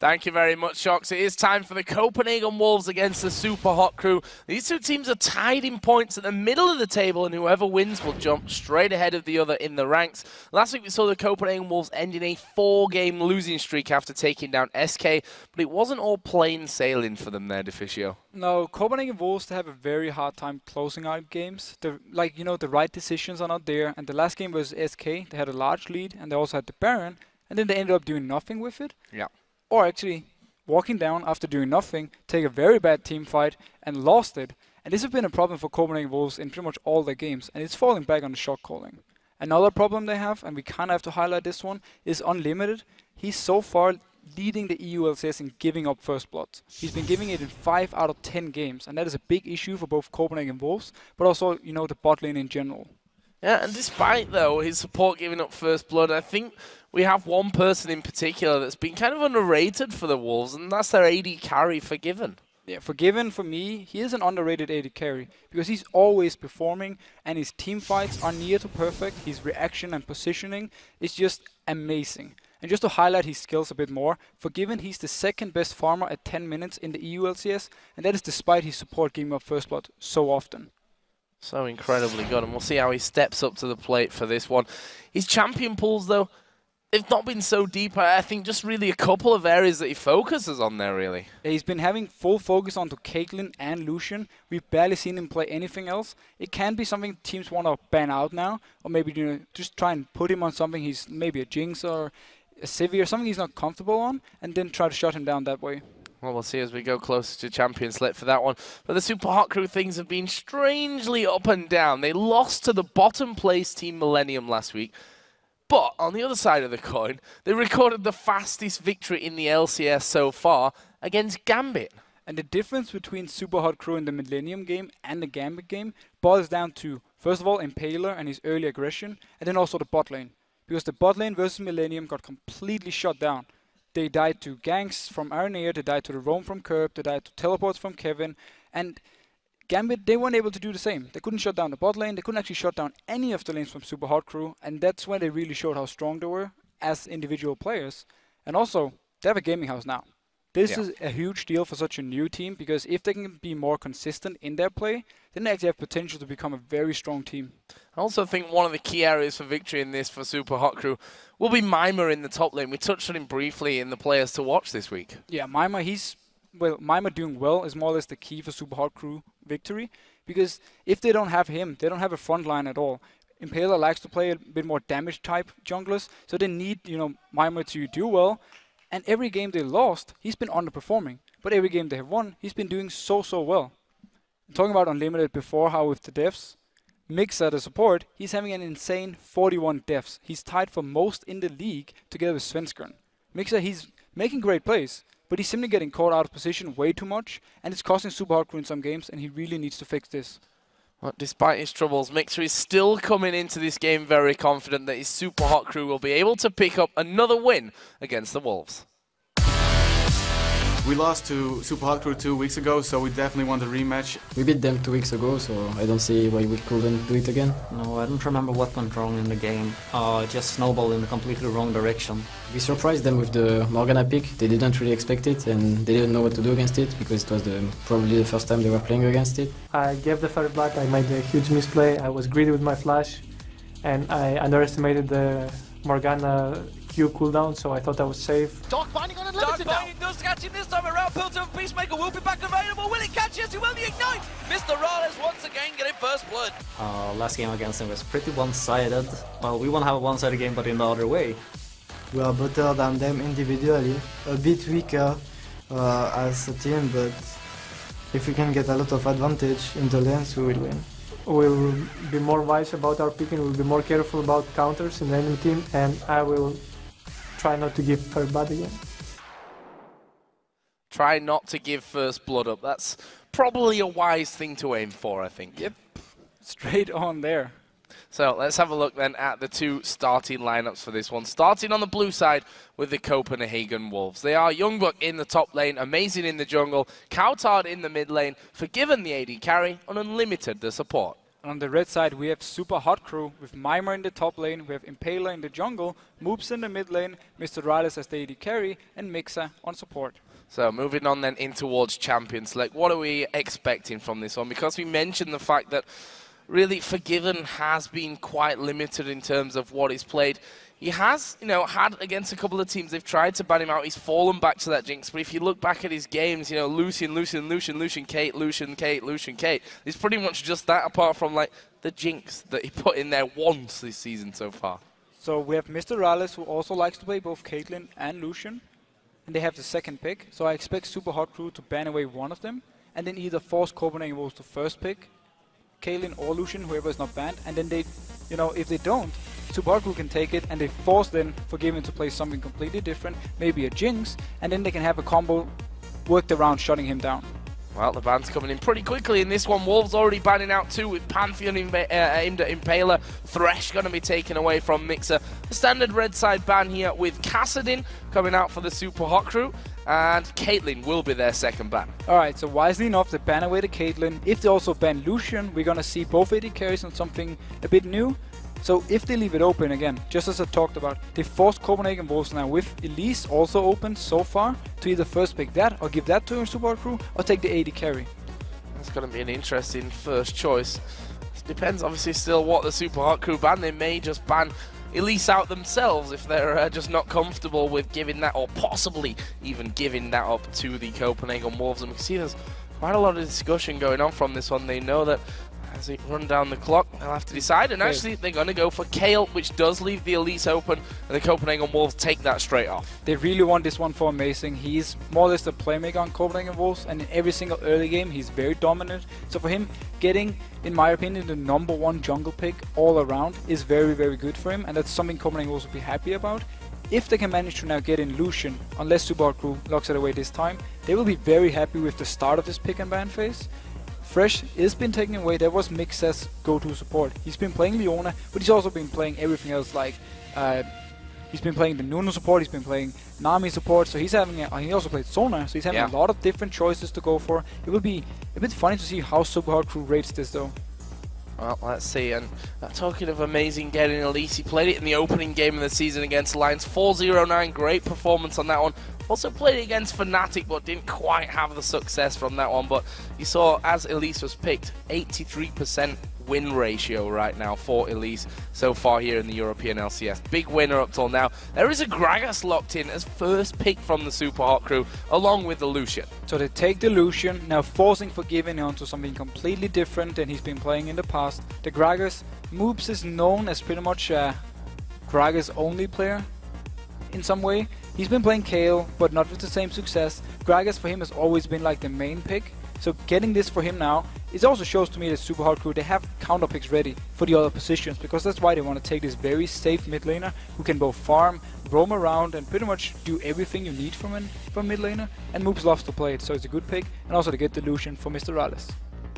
Thank you very much, Shox. It is time for the Copenhagen Wolves against the Super Hot Crew. These two teams are tied in points at the middle of the table, and whoever wins will jump straight ahead of the other in the ranks. Last week we saw the Copenhagen Wolves ending a 4-game losing streak after taking down SK, but it wasn't all plain sailing for them there, Deficio. No, Copenhagen Wolves, they have a very hard time closing out games. The right decisions are not there, and the last game was SK. They had a large lead, and they also had the Baron, and then they ended up doing nothing with it. Yeah. Or actually walking down after doing nothing, take a very bad team fight, and lost it. And this has been a problem for Copenhagen Wolves in pretty much all their games, and it's falling back on the shot calling. Another problem they have, and we kind of have to highlight this one, is Unlimited. He's so far leading the EU LCS in giving up first blood. He's been giving it in 5 out of 10 games, and that is a big issue for both Copenhagen Wolves, but also, the bot lane in general. Yeah, and despite, though, his support giving up first blood, I think we have one person in particular that's been kind of underrated for the Wolves, and that's their AD carry, Forgiven. Yeah, Forgiven, for me, he is an underrated AD carry, because he's always performing, and his team fights are near to perfect. His reaction and positioning is just amazing. And just to highlight his skills a bit more, Forgiven, he's the second best farmer at 10 minutes in the EU LCS, and that is despite his support giving up first blood so often. So incredibly good, and we'll see how he steps up to the plate for this one. His champion pools, though, they've not been so deep. I think just really a couple of areas that he focuses on there, really. He's been having full focus onto Caitlyn and Lucian. We've barely seen him play anything else. It can be something teams want to ban out now, or maybe just try and put him on something he's maybe a Jinx or a Sivir, something he's not comfortable on, and then try to shut him down that way. Well, we'll see as we go closer to Champion Slip for that one. But the Super Hot Crew things have been strangely up and down. They lost to the bottom place Team Millennium last week. But on the other side of the coin, they recorded the fastest victory in the LCS so far against Gambit. And the difference between Super Hot Crew in the Millennium game and the Gambit game boils down to, first of all, Impaler and his early aggression, and then also the bot lane. Because the bot lane versus Millennium got completely shut down. They died to ganks from Aranea, they died to the roam from Curb, they died to teleports from Kevin, and Gambit, they weren't able to do the same. They couldn't shut down the bot lane, they couldn't actually shut down any of the lanes from Super Hot Crew, and that's when they really showed how strong they were as individual players. And also, they have a gaming house now. This is a huge deal for such a new team, because if they can be more consistent in their play, then they actually have potential to become a very strong team. I also think one of the key areas for victory in this for Super Hot Crew will be Mima in the top lane. We touched on him briefly in the players to watch this week. Yeah, Mima, Mima doing well is more or less the key for Super Hot Crew victory, because if they don't have him, they don't have a front line at all. Impaler likes to play a bit more damage type junglers, so they need, Mima to do well. And every game they lost, he's been underperforming. But every game they have won, he's been doing so well. Talking about Unlimited before, how with the deaths, Mixer, the support, he's having an insane 41 deaths. He's tied for most in the league together with Svenskeren. Mixer, he's making great plays, but he's simply getting caught out of position way too much, and it's costing Super Hot Crew in some games, and he really needs to fix this. Well, despite his troubles, Mixer is still coming into this game very confident that his Super Hot Crew will be able to pick up another win against the Wolves. We lost to Super Hot Crew 2 weeks ago, so we definitely want a rematch. We beat them 2 weeks ago, so I don't see why we couldn't do it again. No, I don't remember what went wrong in the game. Just snowballed in the completely wrong direction. We surprised them with the Morgana pick. They didn't really expect it, and they didn't know what to do against it, because it was probably the first time they were playing against it. I gave the third blood, I made a huge misplay, I was greedy with my flash, and I underestimated the Morgana Q cooldown, so I thought I was safe. Dark Binding on Unlimited now! Dark Binding does catch him this time around. Pilter of Peacemaker will be back available. Will it catch? Yes, he will. The Ignite! Mr. Rales once again getting first blood. Last game against him was pretty one-sided. Well, we won't have a one-sided game, but in the other way. We are better than them individually, a bit weaker as a team, but if we can get a lot of advantage in the lanes, we will win. We'll be more wise about our picking, we'll be more careful about counters in the enemy team, and I will try not to give third blood again. Try not to give first blood up. That's probably a wise thing to aim for, I think. Yep, straight on there. So let's have a look then at the two starting lineups for this one. Starting on the blue side with the Copenhagen Wolves. They are Youngbuck in the top lane, Amazing in the jungle, Coutard in the mid lane, Forgiven the AD carry, and Unlimited the support. On the red side, we have Super Hot Crew with Mimer in the top lane, we have Impaler in the jungle, Moops in the mid lane, Mr. Riley as the AD carry, and Mixer on support. So moving on then in towards Champions League, what are we expecting from this one? Because we mentioned the fact that really Forgiven has been quite limited in terms of what he's played. He has, had against a couple of teams, they've tried to ban him out. He's fallen back to that jinx. But if you look back at his games, Lucian, Kate, Lucian, Kate. It's pretty much just that, apart from like the jinx that he put in there once this season so far. So we have Mr. Rales, who also likes to play both Caitlyn and Lucian. And they have the second pick. So I expect Super Hot Crew to ban away one of them. And then either force Copenhagen Wolves to first pick Caitlyn or Lucian, whoever is not banned. And then they, if they don't, Super Hot Crew can take it, and they force then Forgiven to play something completely different, maybe a Jinx, and then they can have a combo worked around shutting him down. Well, the ban's coming in pretty quickly in this one. Wolves already banning out two with Pantheon aimed at Impaler. Thresh going to be taken away from Mixer. The standard red side ban here with Kassadin coming out for the Super Hot Crew. And Caitlyn will be their second ban. Alright, so wisely enough, they ban away the Caitlyn. If they also ban Lucian, we're going to see both AD carries on something a bit new. So if they leave it open again, just as I talked about, they forced Copenhagen Wolves now with Elise also open so far to either first pick that or give that to a Super Hot Crew or take the AD carry. That's going to be an interesting first choice. It depends obviously still what the Super Hot Crew ban. They may just ban Elise out themselves if they're just not comfortable with giving that, or possibly even giving that up to the Copenhagen Wolves. And we can see there's quite a lot of discussion going on from this one. They know that as they run down the clock, they'll have to decide, and actually they're going to go for Kale, which does leave the Elise open, and the Copenhagen Wolves take that straight off. They really want this one for Amazing. He's more or less the playmaker on Copenhagen Wolves, and in every single early game he's very dominant. So for him, getting, in my opinion, the #1 jungle pick all around is very, very good for him, and that's something Copenhagen Wolves will be happy about. If they can manage to now get in Lucian, unless Super Hot Crew locks it away this time, they will be very happy with the start of this pick and ban phase. Thresh is been taken away. That was Mix's go-to support. He's been playing Leona, but he's also been playing everything else. Like he's been playing the Nuno support. He's been playing Nami support. So he's having. He also played Sona. So he's having a lot of different choices to go for. It will be a bit funny to see how Super Hot Crew rates this though. Well, let's see. And talking of Amazing getting Elise, he played it in the opening game of the season against Lions. 4-0-9, great performance on that one. Also played it against Fnatic, but didn't quite have the success from that one. But you saw, as Elise was picked, 83% win ratio right now for Elise so far here in the European LCS. Big winner up till now. There is a Gragas locked in as first pick from the Super Hot Crew, along with the Lucian. So they take the Lucian, now forcing Forgiven onto something completely different than he's been playing in the past. The Gragas, Moops is known as pretty much a Gragas only player in some way. He's been playing Kale, but not with the same success. Gragas for him has always been like the main pick. So getting this for him now, it also shows to me that Super Hot Crew, they have counter picks ready for the other positions, because that's why they want to take this very safe mid laner who can both farm, roam around, and pretty much do everything you need from mid laner. And Moops loves to play it, so it's a good pick. And also to get the Lucian for Mr. Rales.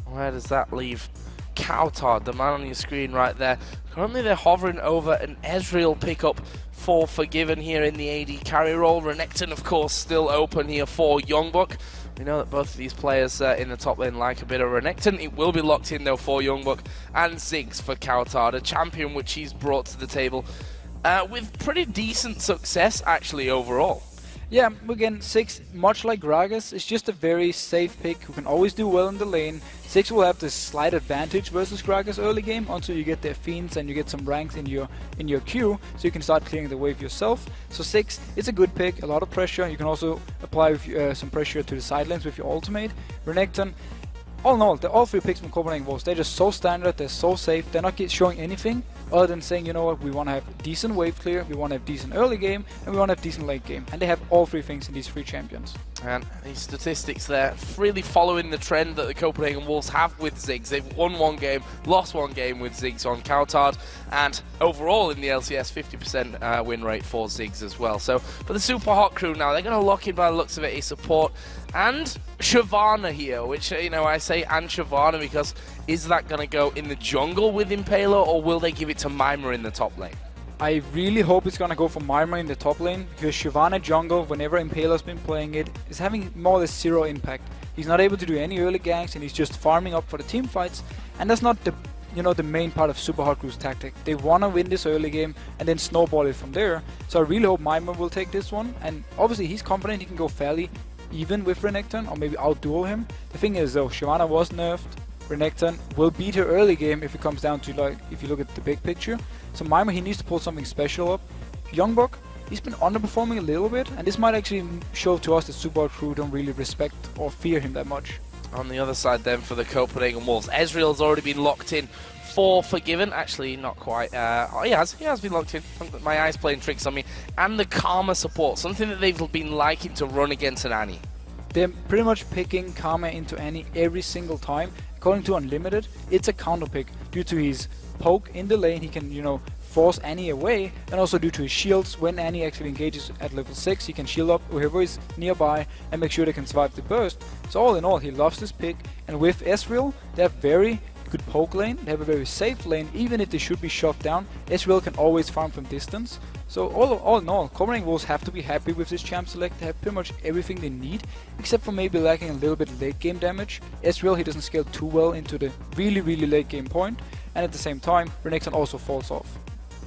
Where does that leave Kautard, the man on your screen right there? Currently they're hovering over an Ezreal pickup for Forgiven here in the AD carry role. Renekton, of course, still open here for Youngbuck. We know that both of these players in the top lane like a bit of Renekton. It will be locked in though for Youngbuck, and Ziggs for Kautard, a champion which he's brought to the table with pretty decent success actually overall. Yeah, again, Ziggs, much like Gragas, is just a very safe pick who can always do well in the lane. Ziggs will have this slight advantage versus Gragas early game until you get their fiends and you get some ranks in your queue, so you can start clearing the wave yourself. So Ziggs, it's a good pick, a lot of pressure. You can also apply with, some pressure to the side lanes with your ultimate. Renekton, all in all, all three picks from Copenhagen Wolves, they're just so standard, they're so safe, they're not showing anything other than saying, you know what, we want to have decent wave clear, we want to have decent early game, and we want to have decent late game. And they have all three things in these three champions. And these statistics there, really following the trend that the Copenhagen Wolves have with Ziggs. They've won one game, lost one game with Ziggs on Kautard, and overall in the LCS, 50% win rate for Ziggs as well. So for the Super Hot Crew now, they're going to lock in, by the looks of it, a support and Shyvana here, which, I say and Shyvana because is that going to go in the jungle with Impaler, or will they give it to Mimer in the top lane? I really hope it's going to go for Mimer in the top lane, because Shyvana jungle, whenever Impaler's been playing it, is having more or less zero impact. He's not able to do any early ganks, and he's just farming up for the team fights, and that's not the you know, the main part of Super Hot Crew's tactic. They want to win this early game and then snowball it from there. So I really hope Mimer will take this one. And obviously he's confident he can go fairly even with Renekton or maybe outduel him. The thing is though, Shyvana was nerfed. Renekton will beat her early game if it comes down to, like, if you look at the big picture. So Mimer, he needs to pull something special up. Youngbuck, he's been underperforming a little bit, and this might actually show to us that Super Hot Crew don't really respect or fear him that much. On the other side then for the Copenhagen Wolves, Ezreal's already been locked in for Forgiven. Actually, not quite. Oh, he has been locked in. My eye's playing tricks on me. And the Karma support, something that they've been liking to run against an Annie. They're pretty much picking Karma into Annie every single time. According to Unlimited, it's a counter pick due to his poke in the lane. He can, you know, force Annie away, and also due to his shields. When Annie actually engages at level 6, he can shield up whoever is nearby and make sure they can survive the burst. So all in all, he loves this pick, and with Ezreal, they have very good poke lane, they have a very safe lane. Even if they should be shot down, Ezreal can always farm from distance. So all in all, Copenhagen Wolves have to be happy with this champ select. They have pretty much everything they need, except for maybe lacking a little bit late game damage. Ezreal, he doesn't scale too well into the really late game point, and at the same time, Renekton also falls off.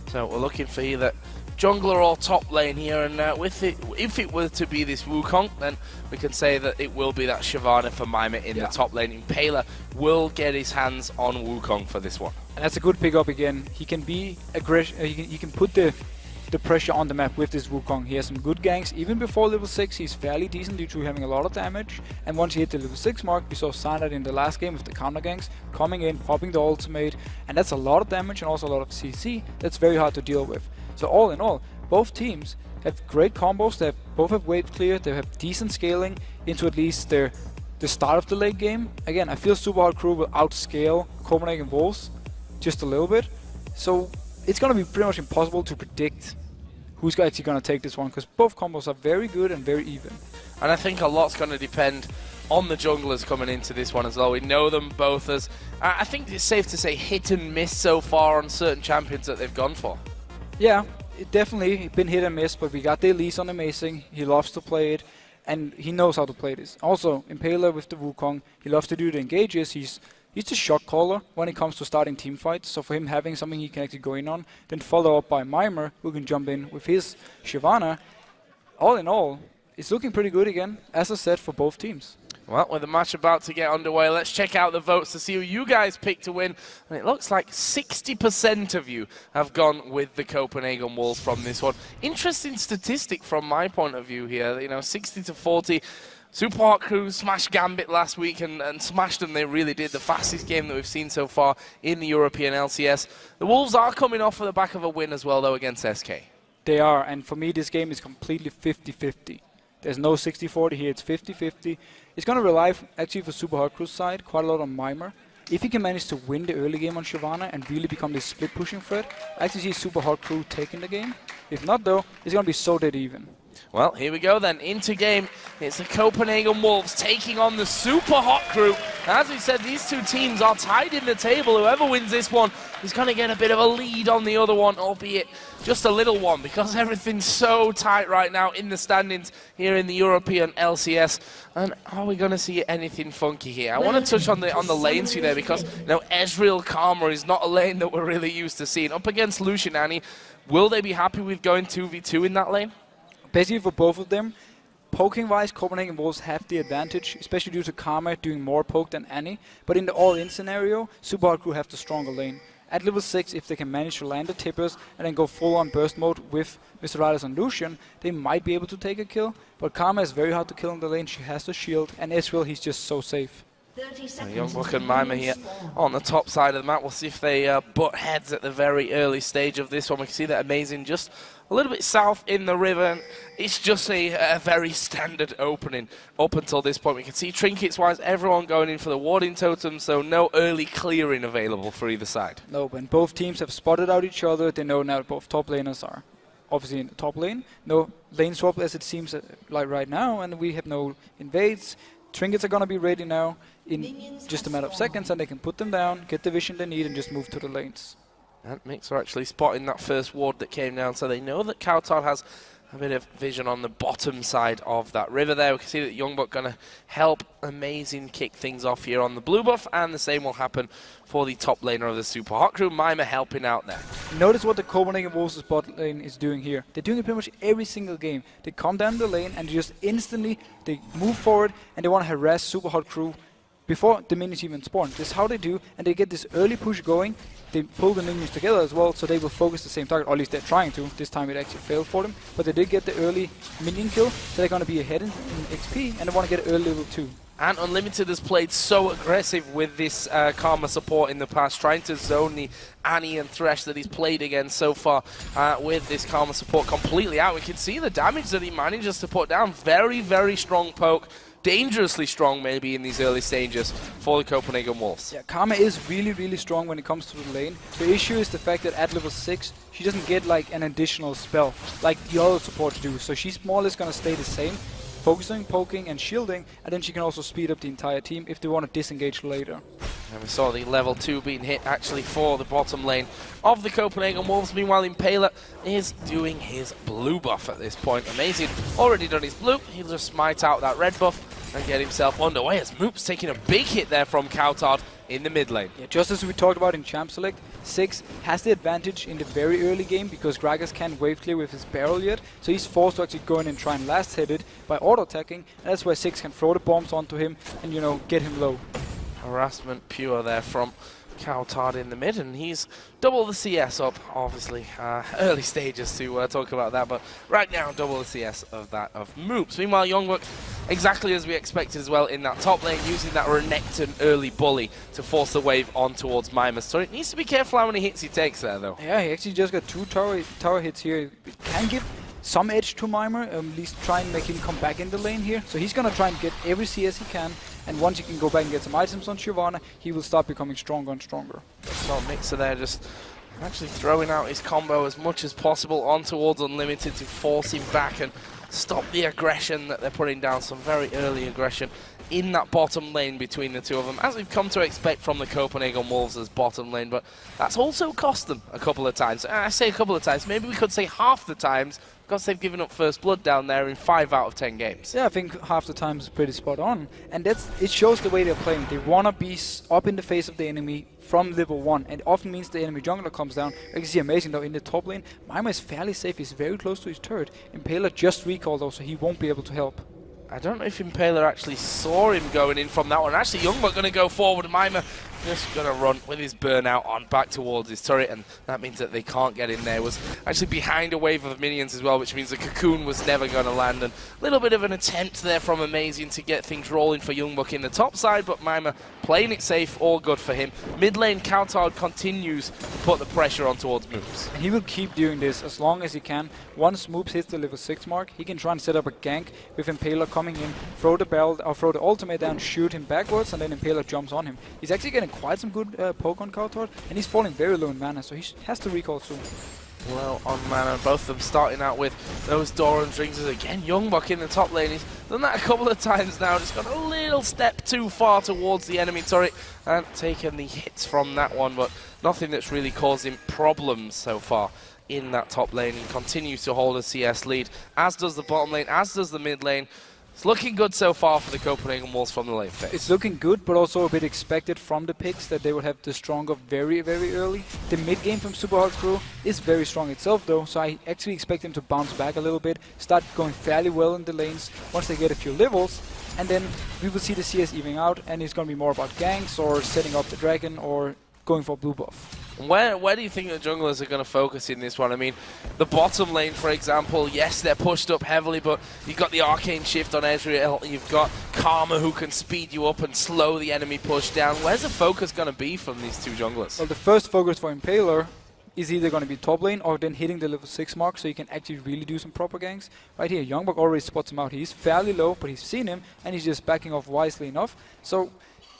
So we're looking for either jungler or top lane here, and if it were to be this Wukong, then we can say that it will be that Shyvana for Mimer in the top lane. Impaler will get his hands on Wukong for this one. And that's a good pick up again. He can be aggressive. He can put the pressure on the map with this Wukong. He has some good ganks. Even before level 6, he's fairly decent due to having a lot of damage. And once he hit the level 6 mark, we saw Sanad in the last game with the counter ganks coming in, popping the ultimate, and that's a lot of damage and also a lot of CC. That's very hard to deal with. So all in all, both teams have great combos. They both have wave clear. They have decent scaling into at least the start of the late game. Again, I feel Super Hot Crew will outscale Copenhagen Wolves just a little bit. So it's going to be pretty much impossible to predict who's actually going to take this one, because both combos are very good and very even. And I think a lot's going to depend on the junglers coming into this one as well. We know them both as, I think it's safe to say, hit and miss so far on certain champions that they've gone for. Yeah, it definitely been hit and miss, but we got the Elise on Amazing. He loves to play it, and he knows how to play this. Also, Impaler with the Wukong, he loves to do the engages. He's a shot caller when it comes to starting team fights, so for him having something he can actually go in on, then follow up by Mimer, who can jump in with his Shyvana. All in all, it's looking pretty good again, as I said, for both teams. Well, with the match about to get underway, let's check out the votes to see who you guys picked to win. And it looks like 60% of you have gone with the Copenhagen Wolves from this one. Interesting statistic from my point of view here, you know, 60-40. Super Hot Crew smashed Gambit last week and smashed them, they really did. The fastest game that we've seen so far in the European LCS. The Wolves are coming off of the back of a win as well, though, against SK. They are, and for me this game is completely 50-50. There's no 60-40 here, it's 50-50. It's going to rely, actually for Super Hot Crew's side, quite a lot on Mimer. If he can manage to win the early game on Shyvana and really become this split pushing threat, I actually see Super Hot Crew taking the game. If not though, it's going to be so dead even. Well, here we go then, into game. It's the Copenhagen Wolves taking on the Super Hot Crew. As we said, these two teams are tied in the table. Whoever wins this one is going to get a bit of a lead on the other one, albeit just a little one, because everything's so tight right now in the standings here in the European LCS. And are we going to see anything funky here? I want to touch on the lanes here there, because you know, Ezreal Karma is not a lane that we're really used to seeing. Up against Lucian Annie, will they be happy with going 2v2 in that lane? Basically for both of them, poking-wise, Copenhagen Wolves have the advantage, especially due to Karma doing more poke than Annie. But in the all-in scenario, Super Hot Crew have the stronger lane. At level 6, if they can manage to land the tippers and then go full-on burst mode with Mr. Riders and Lucian, they might be able to take a kill. But Karma is very hard to kill in the lane, she has the shield, and Ezreal, he's just so safe. Youngbuck and Mimer here on the top side of the map. We'll see if they butt heads at the very early stage of this one. We can see that Amazing just a little bit south in the river, and it's just a very standard opening up until this point. We can see trinkets-wise, everyone going in for the warding totem, so no early clearing available for either side. No, when both teams have spotted out each other, they know now both top laners are obviously in the top lane. No lane swap as it seems like right now, and we have no invades. Trinkets are going to be ready now in just a matter of seconds, and they can put them down, get the vision they need, and just move to the lanes. And Mix are actually spotting that first ward that came down, so they know that Kautar has a bit of vision on the bottom side of that river there. We can see that Youngbuck going to help Amazing kick things off here on the blue buff, and the same will happen for the top laner of the Super Hot Crew. Mima helping out there. Notice what the Copenhagen Wolves' bot lane is doing here. They're doing it pretty much every single game. They come down the lane and just instantly they move forward and they want to harass Super Hot Crew before the minions even spawn. This is how they do, and they get this early push going. They pull the minions together as well, so they will focus the same target, or at least they're trying to. This time it actually failed for them, but they did get the early minion kill, so they're going to be ahead in XP, and they want to get early level 2. And Unlimited has played so aggressive with this Karma support in the past, trying to zone the Annie and Thresh that he's played against so far with this Karma support completely out. We can see the damage that he manages to put down. Very, very strong poke. Dangerously strong maybe in these early stages for the Copenhagen Wolves. Yeah, Karma is really, really strong when it comes to the lane. The issue is the fact that at level 6, she doesn't get like an additional spell like the other supports do. So she's more or less going to stay the same, focusing, poking and shielding, and then she can also speed up the entire team if they want to disengage later. And we saw the level 2 being hit actually for the bottom lane of the Copenhagen Wolves. Meanwhile, Impaler is doing his blue buff at this point. Amazing. Already done his blue. He'll just smite out that red buff and get himself underway as Moop's taking a big hit there from Coutard in the mid lane. Yeah, just as we talked about in Champ Select, 6 has the advantage in the very early game because Gragas can't wave clear with his barrel yet, so he's forced to actually go in and try and last hit it by auto-attacking, and that's where 6 can throw the bombs onto him and, you know, get him low. Harassment pure there from Coutard in the mid, and he's double the CS up, obviously. Early stages to talk about that, but right now double the CS of that of Moops. Meanwhile, Youngbuck, exactly as we expected as well in that top lane, using that Renekton early bully to force the wave on towards Mimas. So it needs to be careful how many hits he takes there, though. Yeah, he actually just got 2 tower hits here. It can give some edge to Mima, at least try and make him come back in the lane here. So he's going to try and get every CS he can, and once he can go back and get some items on Shyvana, he will start becoming stronger and stronger. So Mixer there just actually throwing out his combo as much as possible on towards Unlimited to force him back and stop the aggression that they're putting down. Some very early aggression in that bottom lane between the two of them, as we've come to expect from the Copenhagen Wolves as bottom lane, but that's also cost them a couple of times. I say a couple of times, maybe we could say half the times, because they've given up first blood down there in 5 out of 10 games. Yeah, I think half the time is pretty spot on, and it shows the way they're playing. They want to be up in the face of the enemy from level 1, and it often means the enemy jungler comes down. You can see Amazing though in the top lane. Mima is fairly safe, he's very close to his turret. Impaler just recalled though, so he won't be able to help. I don't know if Impaler actually saw him going in from that one. Actually, Youngbuck going to go forward. Mima just going to run with his burnout on back towards his turret, and that means that they can't get in there. Was actually behind a wave of minions as well, which means the cocoon was never going to land. And a little bit of an attempt there from Amazing to get things rolling for Youngbuck in the top side, but Mima playing it safe, all good for him. Mid lane, Coutard continues to put the pressure on towards Moops. And he will keep doing this as long as he can. Once Moops hits the level 6 mark, he can try and set up a gank with Impaler coming in, throw the barrel, or throw the ultimate down, shoot him backwards, and then Impaler jumps on him. He's actually getting quite some good poke on Coutard, and he's falling very low in mana, so he has to recall soon. Well, on mana, both of them starting out with those Doran's rings. Again, Youngbuck in the top lane. He's done that a couple of times now, just gone a little step too far towards the enemy turret and taken the hits from that one, but nothing that's really causing problems so far in that top lane. He continues to hold a CS lead, as does the bottom lane, as does the mid lane. It's looking good so far for the Copenhagen Wolves from the late phase. It's looking good, but also a bit expected from the picks that they will have the stronger very, very early. The mid game from Super Hot Crew is very strong itself though, so I actually expect them to bounce back a little bit, start going fairly well in the lanes once they get a few levels, and then we will see the CS evening out, and it's going to be more about ganks or setting up the dragon or going for blue buff. Where do you think the junglers are going to focus in this one? I mean, the bottom lane, for example, yes, they're pushed up heavily, but you've got the Arcane Shift on Ezreal, you've got Karma who can speed you up and slow the enemy push down. Where's the focus going to be from these two junglers? Well, the first focus for Impaler is either going to be top lane or then hitting the level 6 mark, so you can actually really do some proper ganks. Right here, Youngbuck already spots him out. He's fairly low, but he's seen him, and he's just backing off wisely enough. So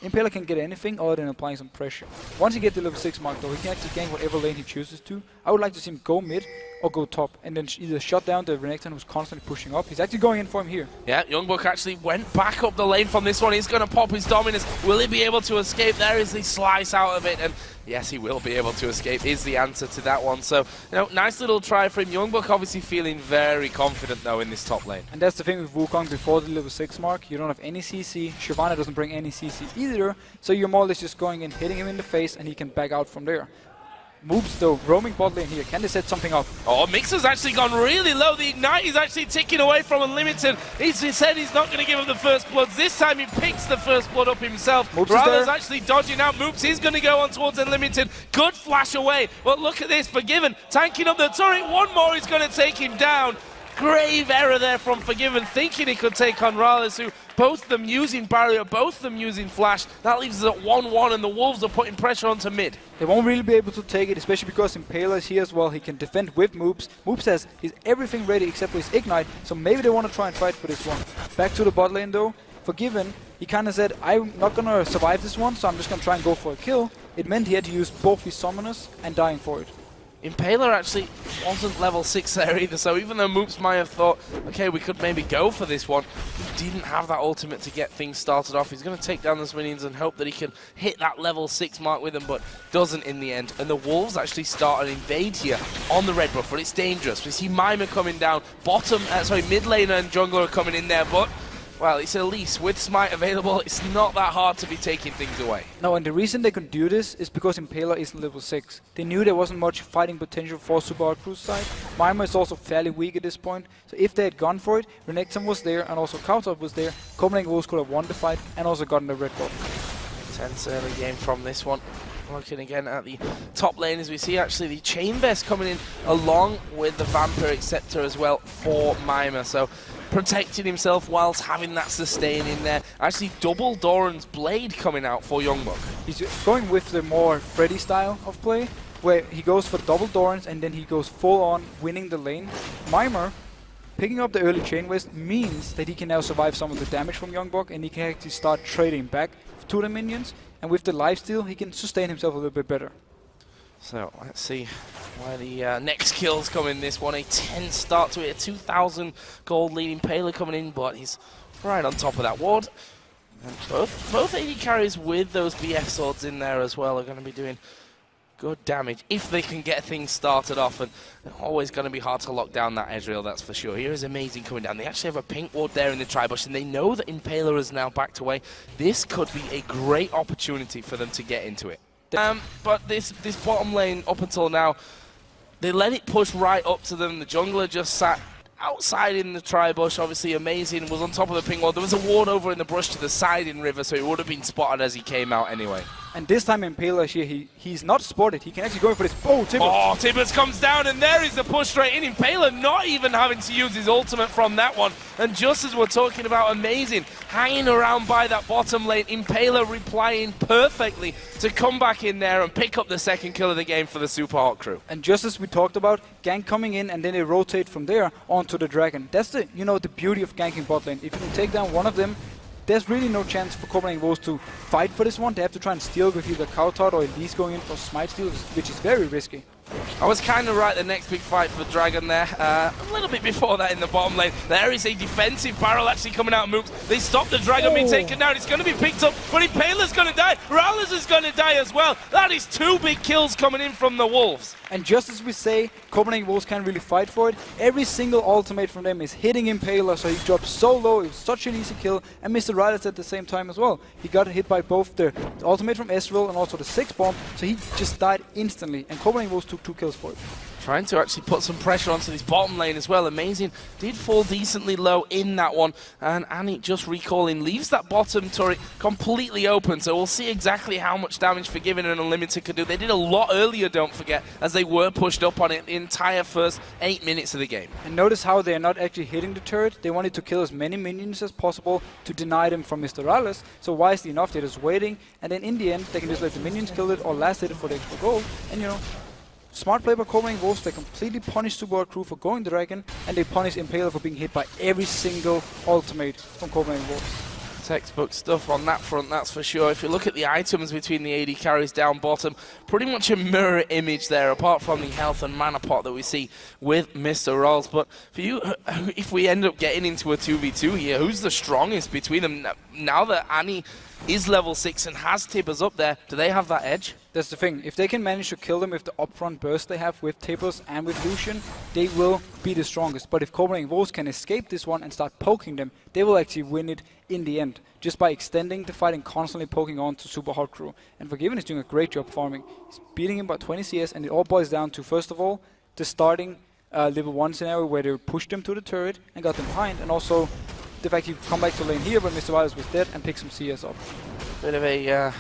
Impaler can get anything other than applying some pressure. Once you get the level 6 mark though, he can actually gank whatever lane he chooses to. I would like to see him go mid or go top, and then either shut down the Renekton who's constantly pushing up. He's actually going in for him here. Yeah, Youngbuck actually went back up the lane from this one. He's going to pop his dominance. Will he be able to escape? There is the slice out of it, and yes, he will be able to escape, is the answer to that one. So, you know, nice little try for him. Youngbuck obviously feeling very confident, though, in this top lane. And that's the thing with Wukong before the level 6 mark. You don't have any CC. Shyvana doesn't bring any CC either, so you're more or less just going in, hitting him in the face, and he can back out from there. Moves though, roaming bot lane here. Can they set something up? Oh, Mixer's actually gone really low. The Ignite is actually ticking away from Unlimited. He said he's not going to give up the first bloods. This time he picks the first blood up himself. Rala's actually dodging out. Moops is going to go on towards Unlimited. Good flash away. But look at this, Forgiven tanking up the turret. One more is going to take him down. Grave error there from Forgiven, thinking he could take on Rales, who both of them using barrier, both of them using flash. That leaves us at 1-1, and the Wolves are putting pressure onto mid. They won't really be able to take it, especially because Impaler is here as well. He can defend with Moops. Moops has everything ready except for his Ignite, so maybe they want to try and fight for this one. Back to the bot lane though. Forgiven, he kind of said, I'm not going to survive this one, so I'm just going to try and go for a kill. It meant he had to use both his summoners and dying for it. Impaler actually wasn't level 6 there either, so even though Moops might have thought, okay, we could maybe go for this one, he didn't have that ultimate to get things started off. He's going to take down those minions and hope that he can hit that level 6 mark with them, but doesn't in the end. And the Wolves actually start an invade here on the red buff, but it's dangerous. We see Mima coming down, mid laner and jungler are coming in there, but well, it's Elise with Smite available. It's not that hard to be taking things away. No, and the reason they could do this is because Impaler isn't level 6. They knew there wasn't much fighting potential for Super Hard Crew's side. Mima is also fairly weak at this point, so if they had gone for it, Renekton was there and also Counter was there, Copenhagen Wolves could have won the fight and also gotten the red buff. Tense early game from this one. Looking again at the top lane as we see actually the Chain Vest coming in along with the Vampiric Scepter as well for Mima. So protecting himself whilst having that sustain in there. Actually double Doran's Blade coming out for Youngbuck. He's going with the more Freddy style of play, where he goes for double Dorans and then he goes full on winning the lane. Mima picking up the early Chain Vest means that he can now survive some of the damage from Youngbuck and he can actually start trading back to the minions, and with the lifesteal he can sustain himself a little bit better. So let's see where the next kills come in this one. A 10 start to it, a 2,000 gold leading Impaler coming in, but he's right on top of that ward. And both AD carries with those BF swords in there as well are going to be doing good damage if they can get things started off, and always going to be hard to lock down that Ezreal, that's for sure. Here is Amazing coming down. They actually have a pink ward there in the Tribush, and they know that Impaler is now backed away. This could be a great opportunity for them to get into it. But this bottom lane, up until now, they let it push right up to them. The jungler just sat outside in the Tribush. Obviously Amazing was on top of the pink ward. There was a ward over in the brush to the side in River, so he would have been spotted as he came out anyway. And this time Impaler here, he's not spotted. He can actually go in for this. Oh, Tibbets! Oh, Tibbets comes down, and there is the push straight in. Impaler not even having to use his ultimate from that one. And just as we're talking about Amazing, hanging around by that bottom lane, Impaler replying perfectly to come back in there and pick up the second kill of the game for the Super Hot Crew. And just as we talked about, gank coming in and then they rotate from there onto the dragon. That's the beauty of ganking bot lane. If you can take down one of them, there's really no chance for Copenhagen Wolves to fight for this one. They have to try and steal with either Cow-Tot or at least going in for Smite steal, which is very risky. I was kind of right, the next big fight for Dragon there. A little bit before that in the bottom lane. There is a defensive barrel actually coming out of Moops. They stop the Dragon being taken down. It's going to be picked up, but Impaler's going to die. Rallis is going to die as well. That is 2 big kills coming in from the Wolves. And just as we say, Copenhagen Wolves can't really fight for it, every single ultimate from them is hitting Impaler, so he drops so low, it was such an easy kill, and Mr. Rallis at the same time as well. He got hit by both the ultimate from Ezreal and also the 6 bomb, so he just died instantly, and Copenhagen Wolves took 2 kills for it. Trying to actually put some pressure onto this bottom lane as well. Amazing did fall decently low in that one, and Annie just recalling leaves that bottom turret completely open, so we'll see exactly how much damage Forgiven and Unlimited could do. They did a lot earlier, don't forget, as they were pushed up on it the entire first 8 minutes of the game. And notice how they're not actually hitting the turret. They wanted to kill as many minions as possible to deny them from Mr. Rallis, so wisely enough they're just waiting, and then in the end they can just let the minions kill it or last hit it for the extra gold, and smart play by Copenhagen Wolves. They completely punish Super Hard Crew for going Dragon, and they punish Impaler for being hit by every single ultimate from Copenhagen Wolves. Textbook stuff on that front, that's for sure. If you look at the items between the AD carries down bottom, pretty much a mirror image there, apart from the health and mana pot that we see with Mr. Rolls. But for you, if we end up getting into a 2v2 here, who's the strongest between them? Now that Annie is level 6 and has Tibbers up there, do they have that edge? That's the thing. If they can manage to kill them with the upfront burst they have with Tibbers and with Lucian, they will be the strongest. But if Copenhagen Wolves can escape this one and start poking them, they will actually win it in the end, just by extending the fight and constantly poking on to Super Hot Crew. And Forgiven is doing a great job farming. He's beating him by 20 CS, and it all boils down to, first of all, the starting level 1 scenario where they pushed them to the turret and got them behind, and also the fact he come back to lane here when Mr. Viles was dead and pick some CS up. Bit of a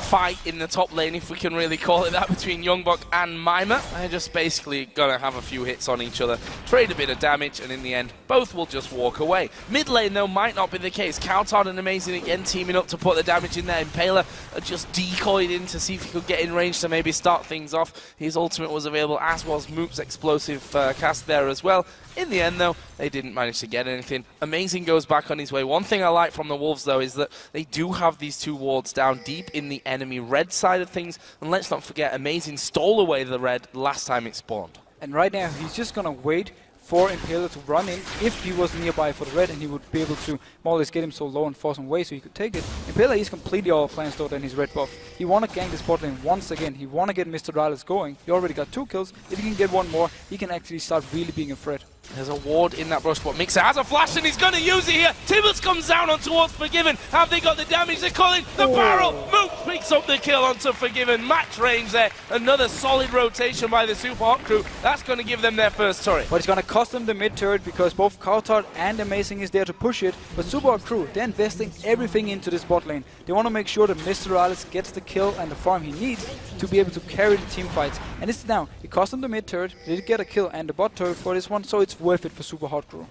fight in the top lane, if we can really call it that, between Youngbuck and Mima. They're just basically going to have a few hits on each other, trade a bit of damage, and in the end, both will just walk away. Mid lane, though, might not be the case. Coutard and Amazing again teaming up to put the damage in there. Impaler just decoyed in to see if he could get in range to maybe start things off. His ultimate was available, as was Moop's explosive cast there as well. In the end, though, they didn't manage to get anything. Amazing goes back on his way. One thing I like from the Wolves, though, is that they do have these two wards down deep in the enemy red side of things. And let's not forget, Amazing stole away the red last time it spawned. And right now, he's just going to wait for Impaler to run in if he was nearby for the red, and he would be able to more or less get him so low and force him away so he could take it. Impaler is completely all plans though than his red buff. He want to gank this bot lane once again. He want to get Mr. Rylas going. He already got 2 kills. If he can get one more, he can actually start really being a threat. There's a ward in that brush, but Mixer has a flash and he's going to use it here. Tibbers comes down on towards Forgiven. Have they got the damage? They're calling the barrel. Mook picks up the kill onto Forgiven. Match range there. Another solid rotation by the Super Hot Crew. That's going to give them their first turret. But it's going to cost them the mid turret because both Coutard and Amazing is there to push it. But Super Hot Crew, they're investing everything into this bot lane. They want to make sure that Mr. Rylas gets the kill and the farm he needs to be able to carry the team fights. And it's now, it cost them the mid turret. They did get a kill and the bot turret for this one, so it's worth it for Super Hot Crew.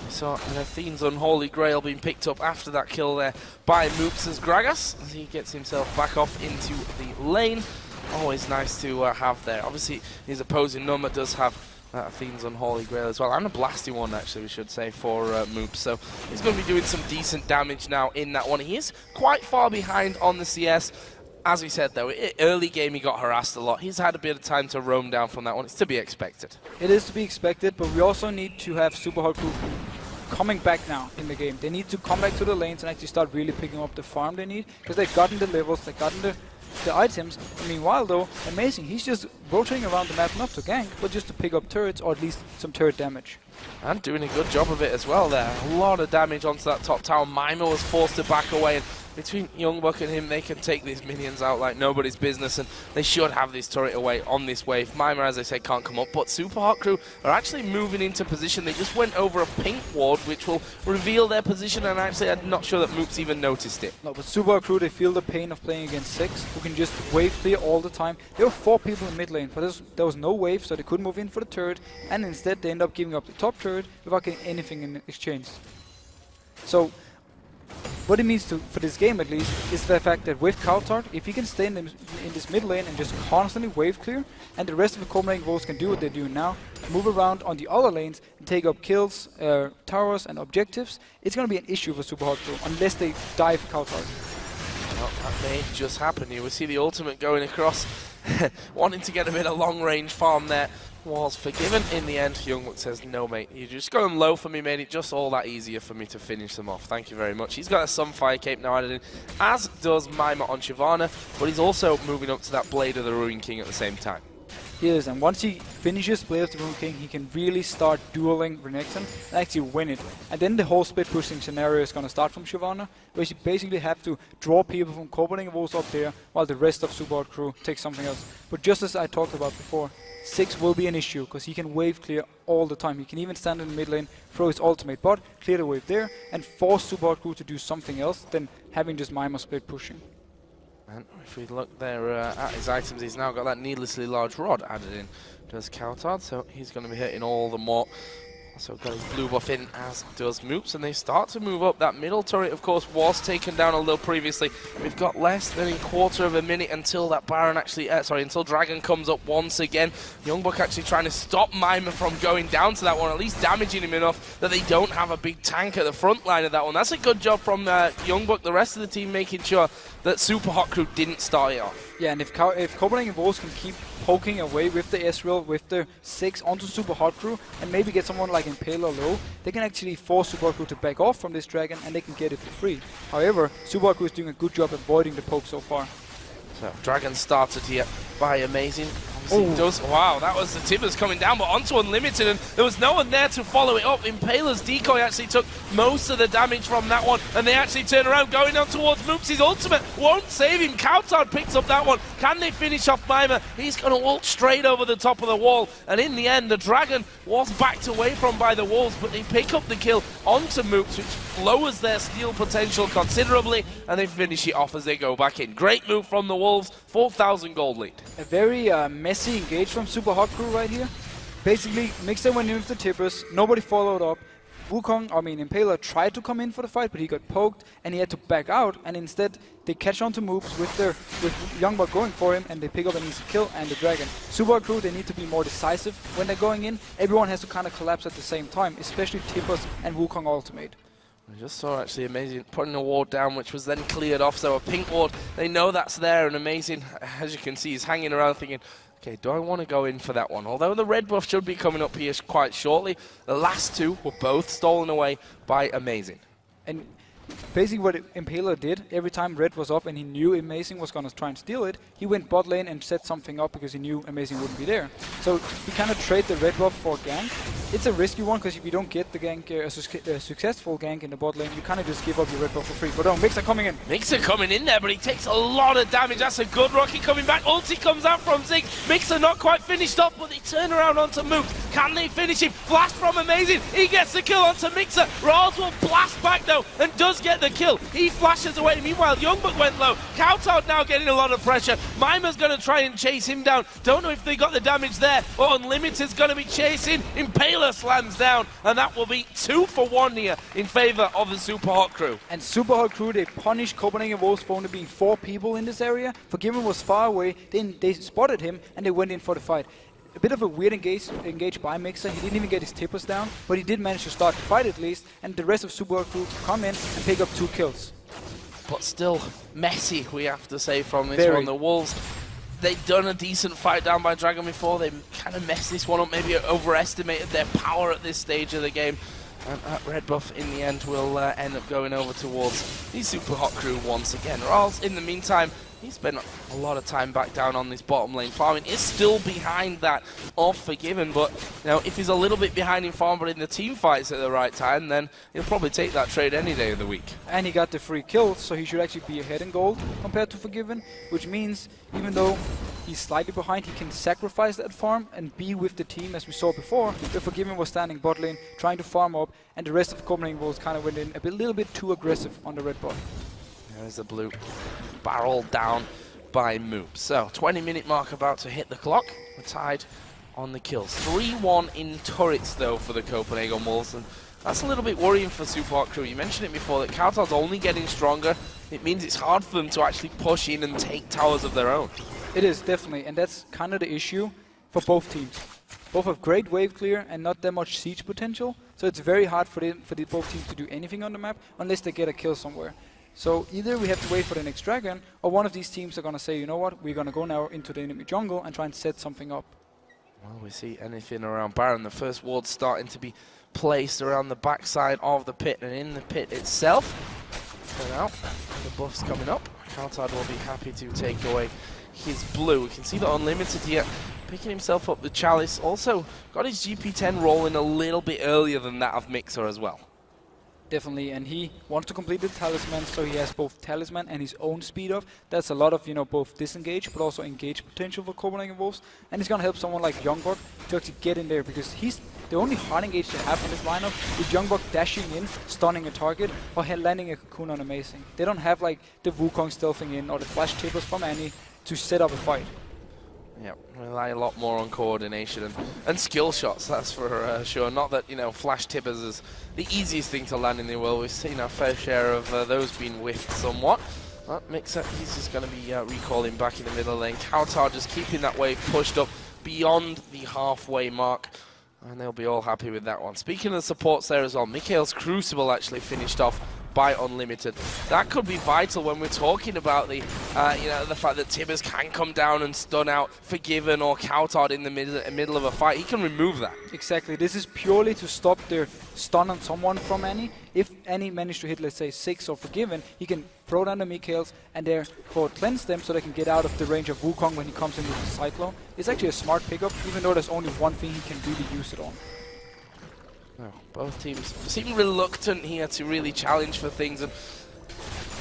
So Athene's Unholy Grail being picked up after that kill there by Moops as Gragas as he gets himself back off into the lane. Always nice to have there. Obviously his opposing number does have Athene's Unholy Grail as well, and a blasty one actually we should say for Moops. So he's going to be doing some decent damage now in that one. He is quite far behind on the CS. As we said though, early game he got harassed a lot. He's had a bit of time to roam down from that one. It's to be expected. It is to be expected, but we also need to have Super Hot Crew coming back now in the game. They need to come back to the lanes and actually start really picking up the farm they need, because they've gotten the levels, they've gotten the items. And meanwhile though, Amazing, he's just rotating around the map, not to gank, but just to pick up turrets or at least some turret damage. And doing a good job of it as well there. A lot of damage onto that top tower. Mima was forced to back away, and between Youngbuck and him, they can take these minions out like nobody's business, and they should have this turret away on this wave. Mima, as I said, can't come up, but Super Hot Crew are actually moving into position. They just went over a pink ward, which will reveal their position, and actually I'm not sure that Moops even noticed it. No, but Super Hot Crew, they feel the pain of playing against 6, who can just wave clear all the time. There were 4 people in mid lane, but there was no wave, so they couldn't move in for the turret, and instead they end up giving up the top turret without getting anything in exchange. So what it means for this game at least is the fact that with Coutard, if he can stay in this mid lane and just constantly wave clear, and the rest of the Copenhagen Wolves can do what they're doing now, move around on the other lanes and take up kills, towers and objectives, it's going to be an issue for Super Hot Crew unless they dive Coutard. Well, that may just happen here. We see the ultimate going across, wanting to get a bit of long range farm there. Was Forgiven in the end. Youngbuck says, no mate, you're just going low for me, made it just all that easier for me to finish them off. Thank you very much. He's got a Sunfire Cape now added in, as does Mima on Shyvana, but he's also moving up to that Blade of the Ruin King at the same time. He is, and once he finishes Blade of the Ruin King, he can really start dueling Renekton and actually win it. And then the whole split pushing scenario is going to start from Shyvana, where you basically have to draw people from Copenhagen Wolves up there, while the rest of Super Hot Crew takes something else. But just as I talked about before, 6 will be an issue, because he can wave clear all the time. He can even stand in the mid lane, throw his ultimate bot, clear the wave there, and force Super Hot Crew to do something else than having just Mima split pushing. And if we look there at his items, he's now got that needlessly large rod added in. Does Coutard, so he's going to be hitting all the more So got his blue buff in, as does Moops, and they start to move up. That middle turret, of course, was taken down a little previously. We've got less than a quarter of a minute until that Baron actually, until Dragon comes up once again. Youngbuck actually trying to stop Mima from going down to that one, at least damaging him enough that they don't have a big tank at the front line of that one. That's a good job from Youngbuck, the rest of the team making sure that Super Hot Crew didn't start it off. Yeah, and if Copenhagen Wolves can keep poking away with the Ezreal, with the 6 onto Super Hot Crew, and maybe get someone like Impaler low, they can actually force Super Hot Crew to back off from this Dragon, and they can get it for free. However, Super Hot Crew is doing a good job avoiding the poke so far. So Dragon started here by Amazing. Does, wow, that was the Tibbers coming down, but onto Unlimited, and there was no one there to follow it up. Impaler's decoy actually took most of the damage from that one, and they actually turn around, going on towards Moops'. Ultimate won't save him. Cowtard picks up that one. Can they finish off Mima? He's going to ult straight over the top of the wall, and in the end, the Dragon was backed away from by the Wolves, but they pick up the kill onto Moops, which lowers their steal potential considerably, and they finish it off as they go back in. Great move from the Wolves, 4,000 gold lead. A very messy engage from Super Hot Crew right here. Basically, Mixer went in with the Tippers, nobody followed up. Impaler tried to come in for the fight, but he got poked and he had to back out, and instead they catch on to Moops with Youngbuck going for him, and they pick up an easy kill and the Dragon. Super Hot Crew, they need to be more decisive when they're going in. Everyone has to kind of collapse at the same time, especially Tippers and Wukong ultimate. I just saw actually Amazing putting a ward down, which was then cleared off. So a pink ward, they know that's there, and Amazing, as you can see, is hanging around thinking, okay, do I want to go in for that one? Although the red buff should be coming up here quite shortly. The last two were both stolen away by Amazing. And basically what Impaler did, every time red was up and he knew Amazing was going to try and steal it, he went bot lane and set something up because he knew Amazing wouldn't be there. So he kind of traded the red buff for gank. It's a risky one because if you don't get the gank, a successful gank in the bot lane, you kind of just give up your red buff for free. But no, Mixer coming in. Mixer coming in there, but he takes a lot of damage. That's a good rocket coming back. Ulti comes out from Zig. Mixer not quite finished up, but they turn around onto Moops. Can they finish him? Flash from Amazing. He gets the kill onto Mixer. Rawls will blast back though and does get the kill. He flashes away. Meanwhile, Youngbuck went low. Cowtown now getting a lot of pressure. Mima's going to try and chase him down. Don't know if they got the damage there, but Unlimited's going to be chasing. Impaler slams down, and that will be 2 for 1 here in favor of the Super Hot Crew. And Super Hot Crew, they punished Copenhagen Wolves for only being 4 people in this area. Forgiven was far away. Then they spotted him, and they went in for the fight. A bit of a weird engage by Mixer. He didn't even get his Tippers down, but he did manage to start the fight at least, and the rest of Super Hot Crew come in and pick up 2 kills. But still messy, we have to say, from this one. The Wolves, they've done a decent fight down by Dragon before. They kind of messed this one up, maybe overestimated their power at this stage of the game. And that red buff in the end will end up going over towards the Super Hot Crew once again. Rawls, in the meantime, he spent a lot of time back down on this bottom lane farming. Is still behind that of Forgiven, but you know, if he's a little bit behind in farm, but in the team fights at the right time, then he'll probably take that trade any day of the week. And he got the free kill, so he should actually be ahead in gold compared to Forgiven, which means even though he's slightly behind, he can sacrifice that farm and be with the team as we saw before. The Forgiven was standing bot lane, trying to farm up, and the rest of the Copenhagen Wolves kind of went in a little bit too aggressive on the red bot. There's the blue barrel down by Moops. So 20-minute mark about to hit the clock. We're tied on the kills. 3-1 in turrets though for the Copenhagen Wolves, and that's a little bit worrying for Super Hot Crew. You mentioned it before that Cowtown's only getting stronger. It means it's hard for them to actually push in and take towers of their own. It is, definitely, and that's kind of the issue for both teams. Both have great wave clear and not that much siege potential, so it's very hard for both teams to do anything on the map unless they get a kill somewhere. So either we have to wait for the next Dragon, or one of these teams are going to say, you know what, we're going to go now into the enemy jungle and try and set something up. Well, we see anything around Baron. The first ward's starting to be placed around the backside of the pit and in the pit itself. So now, the buff's coming up. Cowtard will be happy to take away his blue. We can see that Unlimited here picking himself up the Chalice. Also got his GP10 rolling a little bit earlier than that of Mixer as well. Definitely, and he wants to complete the Talisman, so he has both Talisman and his own speed up. That's a lot of, both disengage, but also engage potential for Copenhagen Wolves. And he's going to help someone like Youngbuck to actually get in there, because he's the only hard engage they have in this lineup is Youngbuck dashing in, stunning a target, or landing a cocoon on Amazing. They don't have, like, the Wukong stealthing in, or the flash tippers from Annie to set up a fight. Yeah, rely a lot more on coordination and skill shots, that's for sure. Not that, you know, flash tippers is the easiest thing to land in the world. We've seen our fair share of those being whiffed somewhat. But Mixer, he's just going to be recalling back in the middle lane. Kautar just keeping that wave pushed up beyond the halfway mark. And they'll be all happy with that one. Speaking of the supports there as well, Mikhail's Crucible actually finished off by Unlimited. That could be vital when we're talking about the, you know, the fact that Tibbers can come down and stun out Forgiven or Kautar in the middle of a fight. He can remove that. Exactly. This is purely to stop their stun on someone from Annie. If Annie managed to hit, let's say, 6 or Forgiven, he can throw down the Mikhails and therefore cleanse them so they can get out of the range of Wukong when he comes in with the Cyclone. It's actually a smart pickup, even though there's only one thing he can really use it on. No, both teams seem reluctant here to really challenge for things, and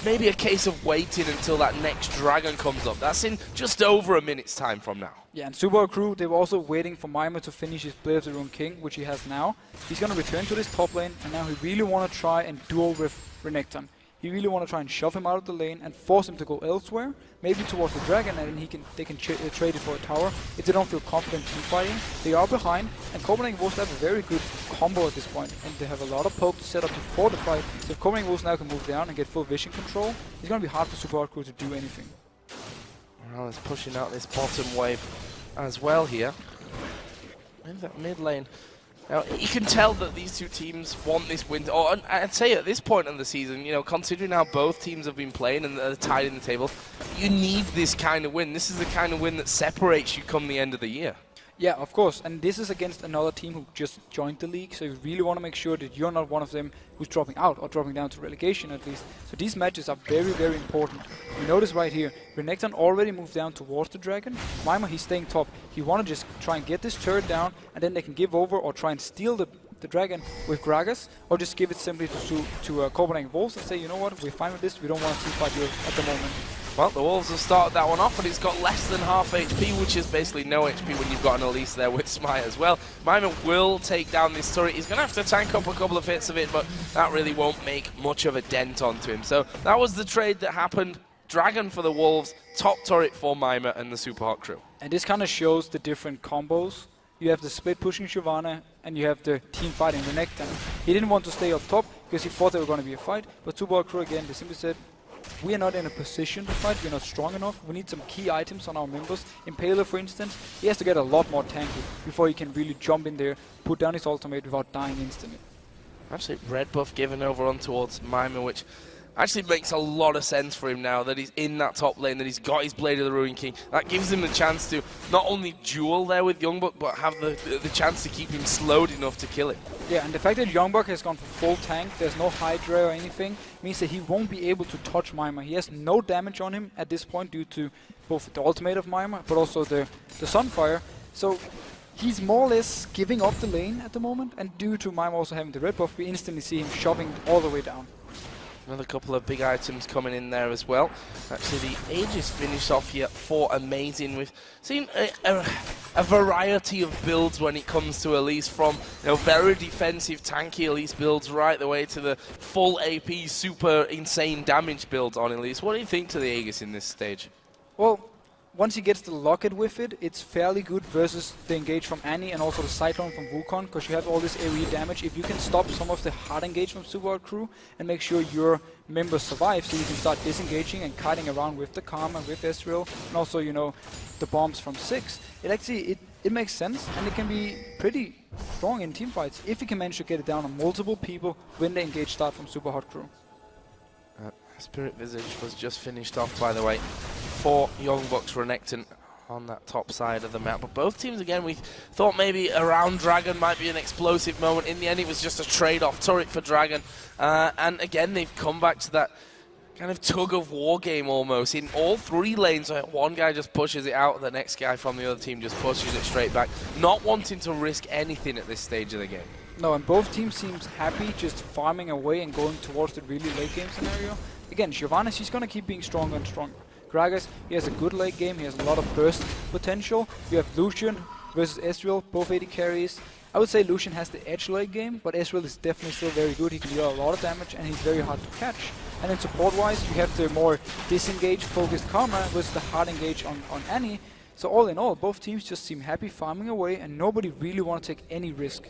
maybe a case of waiting until that next dragon comes up. That's in just over a minute's time from now. Yeah, and Super Crew, they were also waiting for Mima to finish his Blade of the Rune King, which he has now. He's going to return to this top lane, and now he really want to try and duel with Renekton. He really want to try and shove him out of the lane and force him to go elsewhere, maybe towards the dragon, and then they can trade it for a tower if they don't feel confident team fighting. They are behind, and Copenhagen Wolves have a very good combo at this point, and they have a lot of poke to set up before the fight. So if Copenhagen Wolves now can move down and get full vision control, it's going to be hard for Super Hard Crew to do anything. Well, it's pushing out this bottom wave as well here. In that mid lane. Now, you can tell that these two teams want this win. Or I'd say at this point in the season, you know, considering how both teams have been playing and they're tied in the table, you need this kind of win. This is the kind of win that separates you come the end of the year. Yeah, of course, and this is against another team who just joined the league, so you really want to make sure that you're not one of them who's dropping out or dropping down to relegation at least. So these matches are very, very important. You notice right here, Renekton already moved down towards the dragon. Mima, he's staying top. He want to just try and get this turret down, and then they can give over or try and steal the dragon with Gragas, or just give it simply to Copenhagen Wolves and say, you know what, we're fine with this, we don't want to fight you at the moment. Well, the Wolves have started that one off, and it's got less than half HP, which is basically no HP when you've got an Elise there with Smite as well. Mima will take down this turret. He's going to have to tank up a couple of hits of it, but that really won't make much of a dent onto him. So that was the trade that happened. Dragon for the Wolves, top turret for Mima and the Super Hot Crew. And this kind of shows the different combos. You have the split pushing Shyvana, and you have the team fighting Renekton. He didn't want to stay up top because he thought there were going to be a fight, but Super Hot Crew again, they simply said, we are not in a position to fight, we're not strong enough, we need some key items on our members. Impaler, for instance, he has to get a lot more tanky before he can really jump in there, put down his ultimate without dying instantly. Actually, red buff given over on towards Mima, which actually makes a lot of sense for him now that he's in that top lane, that he's got his Blade of the Ruin King. That gives him the chance to not only duel there with Youngbuck, but have the chance to keep him slowed enough to kill it. Yeah, and the fact that Youngbuck has gone for full tank, there's no Hydra or anything, means that he won't be able to touch Mima. He has no damage on him at this point due to both the ultimate of Mima, but also the Sunfire. So he's more or less giving up the lane at the moment, and due to Mima also having the red buff, we instantly see him shoving all the way down. Another couple of big items coming in there as well. Actually, the Aegis finished off here for Amazing. We've seen a variety of builds when it comes to Elise, from very defensive, tanky Elise builds right the way to the full AP, super insane damage builds on Elise. What do you think to the Aegis in this stage? Well, once he gets the locket with it, it's fairly good versus the engage from Annie and also the Cyclone from Wukong, because you have all this AoE damage. If you can stop some of the hard engage from Super Hard Crew and make sure your members survive, so you can start disengaging and kiting around with the Karma, with Ezreal, and also, the bombs from 6, it actually, it makes sense, and it can be pretty strong in team fights if you can manage to get it down on multiple people when the engage start from Super Hard Crew. Spirit Visage was just finished off, by the way, for Young Bucks Renekton on that top side of the map. But both teams, again, we thought maybe around Dragon might be an explosive moment. In the end, it was just a trade-off turret for Dragon. And again, they've come back to that kind of tug-of-war game almost. In all three lanes, one guy just pushes it out, the next guy from the other team just pushes it straight back, not wanting to risk anything at this stage of the game. No, and both teams seems happy just farming away and going towards the really late game scenario. Again, Shyvana, she's going to keep being stronger and stronger. Gragas, he has a good late game, he has a lot of burst potential. You have Lucian versus Ezreal, both AD carries. I would say Lucian has the edge late game, but Ezreal is definitely still very good. He can deal a lot of damage and he's very hard to catch. And then support-wise, you have the more disengaged, focused Karma versus the hard engage on Annie. So all in all, both teams just seem happy farming away, and nobody really want to take any risk.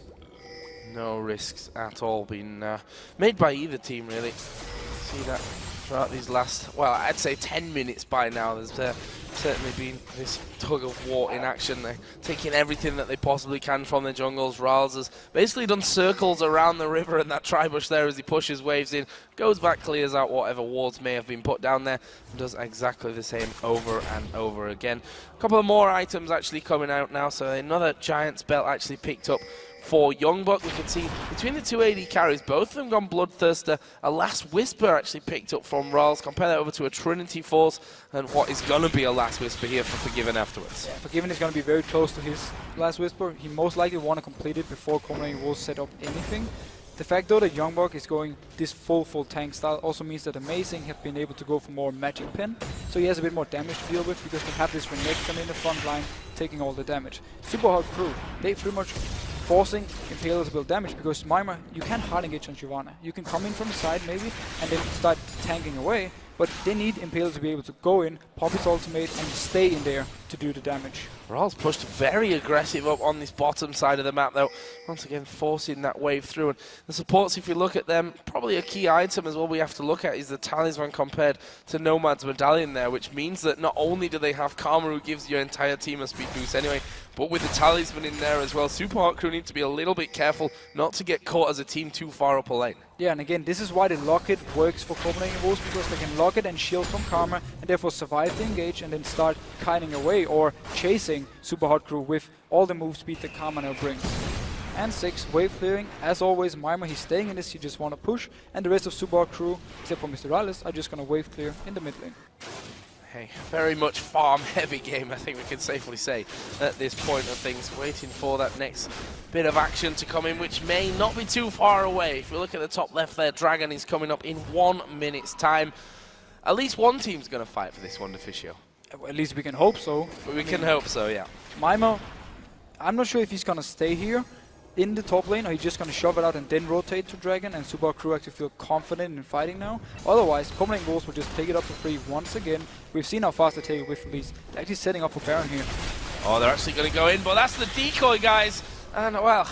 No risks at all being made by either team, really. See that throughout these last, well, I'd say 10 minutes by now. There's certainly been this tug of war in action. They're taking everything that they possibly can from the jungles. Rals has basically done circles around the river and that tri-bush there as he pushes waves in, goes back, clears out whatever wards may have been put down there, and does exactly the same over and over again. A couple of more items actually coming out now, so another Giant's Belt actually picked up for Youngbuck. We can see between the two AD carries, both of them gone Bloodthirster. A Last Whisper actually picked up from Rals. Compare that over to a Trinity Force and what is going to be a Last Whisper here for Forgiven afterwards. Yeah, Forgiven is going to be very close to his Last Whisper. He most likely want to complete it before Copenhagen will set up anything. The fact though that Youngbuck is going this full tank style also means that Amazing have been able to go for more Magic Pen, so he has a bit more damage to deal with because they have this Renekton in the front line taking all the damage. Super Hot Crew, they pretty much forcing Impaler to build damage because Mimir, you can't hard engage on Shyvana. You can come in from the side maybe and then start tanking away, but they need Impaler to be able to go in, pop his ultimate and stay in there to do the damage. Ral's pushed very aggressive up on this bottom side of the map though, once again forcing that wave through. And the supports, if you look at them, probably a key item as well we have to look at is the Talisman compared to Nomad's Medallion there, which means that not only do they have Karma who gives your entire team a speed boost anyway, but with the Talisman in there as well, Super Hot Crew need to be a little bit careful not to get caught as a team too far up a lane. Yeah, and again, this is why the Locket works for Copenhagen Wolves, because they can lock it and shield from Karma, and therefore survive the engage and then start kiting away or chasing Super Hot Crew with all the move speed that Karma now brings. And 6, wave clearing. As always, Mimir, he's staying in this, he just want to push, and the rest of Super Hot Crew, except for Mr. Rales, are just going to wave clear in the mid lane. Hey, very much farm-heavy game, I think we can safely say, at this point of things. Waiting for that next bit of action to come in, which may not be too far away. If we look at the top left there, Dragon is coming up in 1 minute's time. At least one team's going to fight for this one, Deficio. Well, at least we can hope so. We can hope so, yeah. Mimir, I'm not sure if he's going to stay here in the top lane, or he's just going to shove it out and then rotate to Dragon, and Super Hot Crew actually feel confident in fighting now. Otherwise, Copenhagen Wolves will just pick it up for free once again. We've seen how fast they take it with release. They're actually setting up for Baron here. Oh, they're actually going to go in, but that's the decoy, guys. And, well,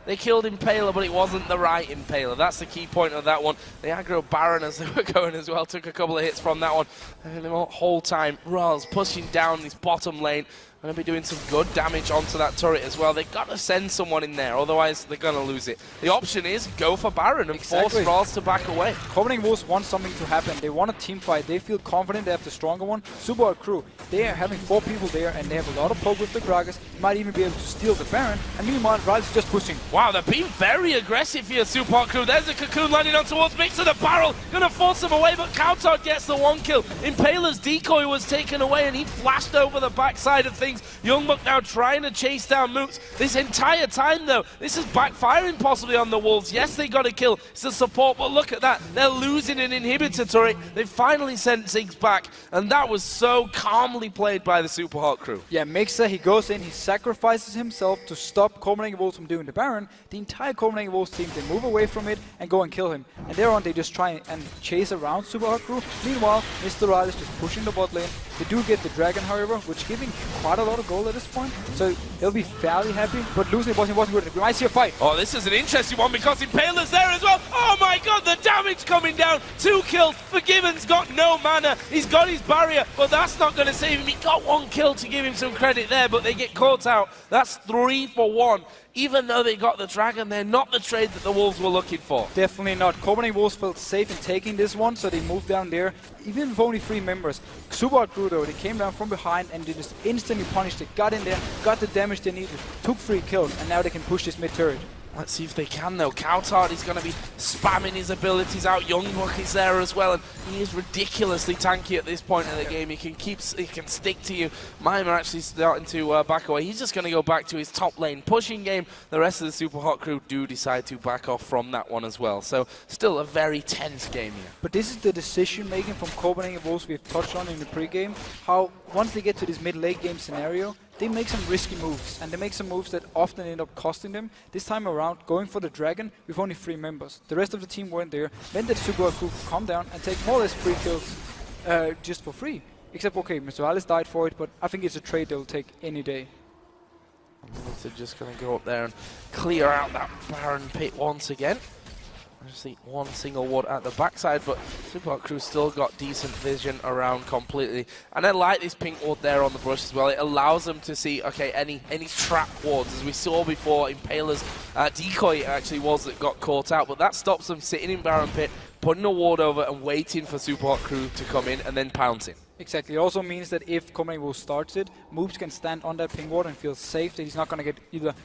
they killed Impaler, but it wasn't the right Impaler. That's the key point of that one. The aggro Baron, as they were going as well, took a couple of hits from that one. And the whole time, Rals pushing down this bottom lane. Going to be doing some good damage onto that turret as well. They've got to send someone in there, otherwise they're going to lose it. The option is go for Baron and force Rals to back away. Copenhagen Wolves want something to happen. They want a team fight. They feel confident they have the stronger one. Super Hot Crew, they are having 4 people there and they have a lot of poke with the Gragas. Might even be able to steal the Baron. And meanwhile, Rals is just pushing. Wow, they're being very aggressive here, Super Hot Crew. There's a Cocoon landing on towards Mix of the barrel. Going to force him away, but Kautar gets the 1 kill. Impaler's decoy was taken away and he flashed over the backside of things. Youngbuck now trying to chase down Moots. This entire time, though, this is backfiring possibly on the Wolves. Yes, they got a kill. It's a support, but look at that. They're losing an inhibitor turret. They finally sent Ziggs back, and that was so calmly played by the Super Hot Crew. Yeah, Mixer, he goes in, he sacrifices himself to stop Copenhagen Wolves from doing the Baron. The entire Copenhagen Wolves team, they move away from it and go and kill him. And thereon, they just try and chase around Super Hot Crew. Meanwhile, Mr. Ryle is just pushing the bot lane. They do get the Dragon, however, which giving quite a lot of gold at this point. So they'll be fairly happy, but losing the bot wasn't good. We might see a fight. Oh, this is an interesting one because Impaler's there as well. Oh my god, the damage coming down. 2 kills. Forgiven's got no mana. He's got his barrier, but that's not going to save him. He got 1 kill to give him some credit there, but they get caught out. That's 3 for 1. Even though they got the Dragon, they're not the trade that the Wolves were looking for. Definitely not. Copenhagen Wolves felt safe in taking this one, so they moved down there, even with only 3 members. Super Hot Crew, though, they came down from behind and they just instantly punished it, got in there, got the damage they needed, took 3 kills, and now they can push this mid-turret. Let's see if they can, though. Kautar is going to be spamming his abilities out. Youngbuck is there as well, and he is ridiculously tanky at this point in the game. He can stick to you. Mimir actually starting to back away. He's just going to go back to his top lane pushing game. The rest of the Super Hot Crew do decide to back off from that one as well. So still a very tense game here. But this is the decision making from Copenhagen Wolves we've touched on in the pre-game. How once they get to this mid-late game scenario, they make some risky moves, and they make some moves that often end up costing them. This time around, going for the Dragon with only 3 members. The rest of the team weren't there. Then the Super Hot Crew could come down and take more or less free kills just for free. Except, okay, Mr. Alice died for it, but I think it's a trade they'll take any day. They're just going to go up there and clear out that Baron pit once again. I just see one single ward at the backside, but Super Hot Crew still got decent vision around completely. And I like this pink ward there on the brush as well. It allows them to see, okay, any trap wards, as we saw before Impaler's decoy actually was that got caught out, but that stops them sitting in Baron pit, putting a ward over and waiting for Super Hot Crew to come in and then pouncing. Exactly. It also means that if Copenhagen Wolves starts it, Moops can stand on that ping ward and feel safe that he's not going to get either,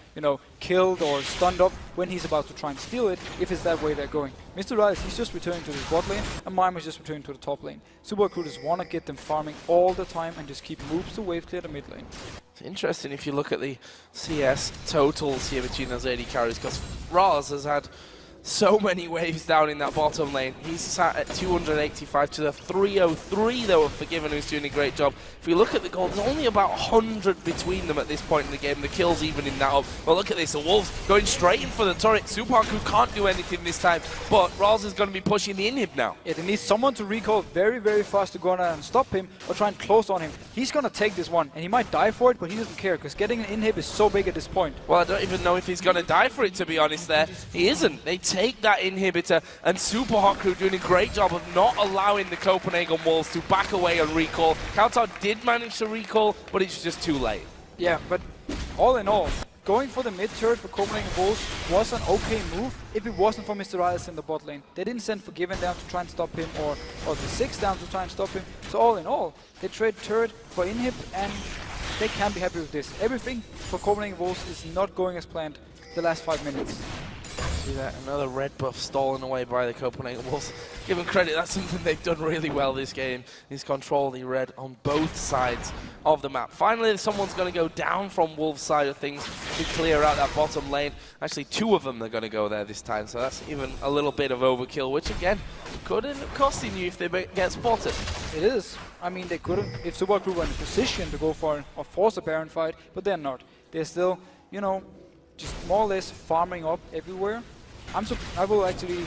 killed or stunned up when he's about to try and steal it, if it's that way they're going. Mr. Rise, he's just returning to the bot lane, and Mimer's just returning to the top lane. Super Crew just want to get them farming all the time and just keep Moops to wave clear the mid lane. It's interesting if you look at the CS totals here between those AD carries, because Raz has had so many waves down in that bottom lane. He's sat at 285 to the 303 though of Forgiven, who's doing a great job. If we look at the gold, there's only about 100 between them at this point in the game. The kills evening that up. Well, look at this, the Wolves going straight in for the turret. Super Hot Crew can't do anything this time, but Raz is going to be pushing the inhib now. Yeah, they need someone to recall very, very fast to go on and stop him or try and close on him. He's going to take this one, and he might die for it, but he doesn't care, because getting an inhib is so big at this point. Well, I don't even know if he's going to die for it, to be honest there. He isn't. They take that inhibitor, and Super Hot Crew doing a great job of not allowing the Copenhagen Wolves to back away and recall. Kautar did manage to recall, but it's just too late. Yeah, but all in all, going for the mid turret for Copenhagen Wolves was an okay move if it wasn't for Mr. Riles in the bot lane. They didn't send Forgiven down to try and stop him, or the 6 down to try and stop him. So all in all, they trade turret for inhib, and they can be happy with this. Everything for Copenhagen Wolves is not going as planned the last 5 minutes. See that, another red buff stolen away by the Copenhagen Wolves. Give them credit, that's something they've done really well this game, is control the red on both sides of the map. Finally, someone's going to go down from Wolves' side of things to clear out that bottom lane. Actually, 2 of them are going to go there this time, so that's even a little bit of overkill, which again, could end up costing you if they get spotted. It is. I mean, they couldn't, if Super Crew were in a position to go for or force a Baron fight, but they're not. They're still, just more or less farming up everywhere. I will actually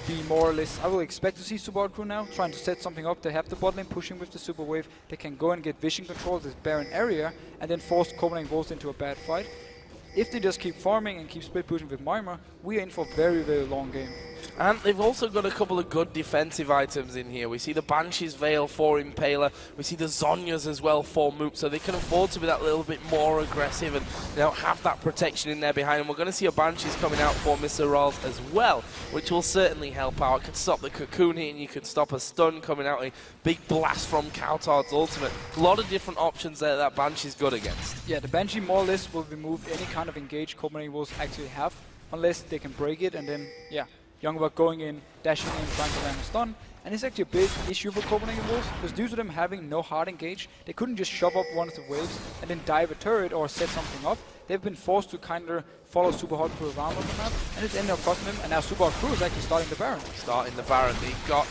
be more or less, I will expect to see Super Crew now trying to set something up. They have the bot lane pushing with the super wave. They can go and get vision control of this Baron area and then force Copenhagen Wolves into a bad fight. If they just keep farming and keep split pushing with Mimer, we are in for a very, very long game. And they've also got a couple of good defensive items in here. We see the Banshee's Veil for Impaler. We see the Zhonya's as well for Moop, so they can afford to be that little bit more aggressive and have that protection in there behind them. We're going to see a Banshee's coming out for Mr. Rawls as well, which will certainly help out. It could stop the cocoon hitting, you could stop a stun coming out, a big blast from Kautar's ultimate. A lot of different options there that Banshee's good against. Yeah, the Banshee more or less will remove any kind of engage Copenhagen Wolves actually have, unless they can break it, and then, yeah, Youngbuck going in, dashing in, trying to land a stun. And it's actually a big issue for Copenhagen Wolves, because due to them having no hard engage, they couldn't just shove up one of the waves and then dive a turret or set something up. They've been forced to kind of follow Super Hot Crew around on the map, and it's ended up costing them, and now Super Hot Crew is actually starting the Baron. Starting the Baron, they've got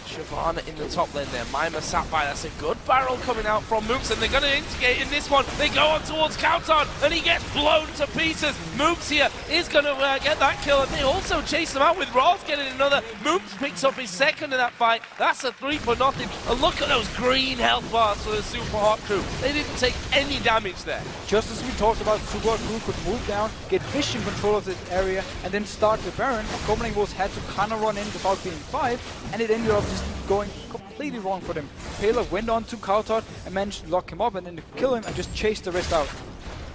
Shyvana in the top lane there. Mimer sat by, that's a good barrel coming out from Moops, and they're going to instigate in this one. They go on towards Kautar, and he gets blown to pieces. Moops here is going to get that kill, and they also chase them out with Rolf getting another. Moops picks up his second in that fight. That's a 3-0. And look at those green health bars for the Super Hot Crew. They didn't take any damage there. Just as we talked about, Super Hot Crew could move down, get vision control of this area, and then start the Baron. Copenhagen Wolves had to kind of run in without being 5, and it ended up just going completely wrong for them. Paler went on to Kautar and managed to lock him up and then kill him and just chase the rest out.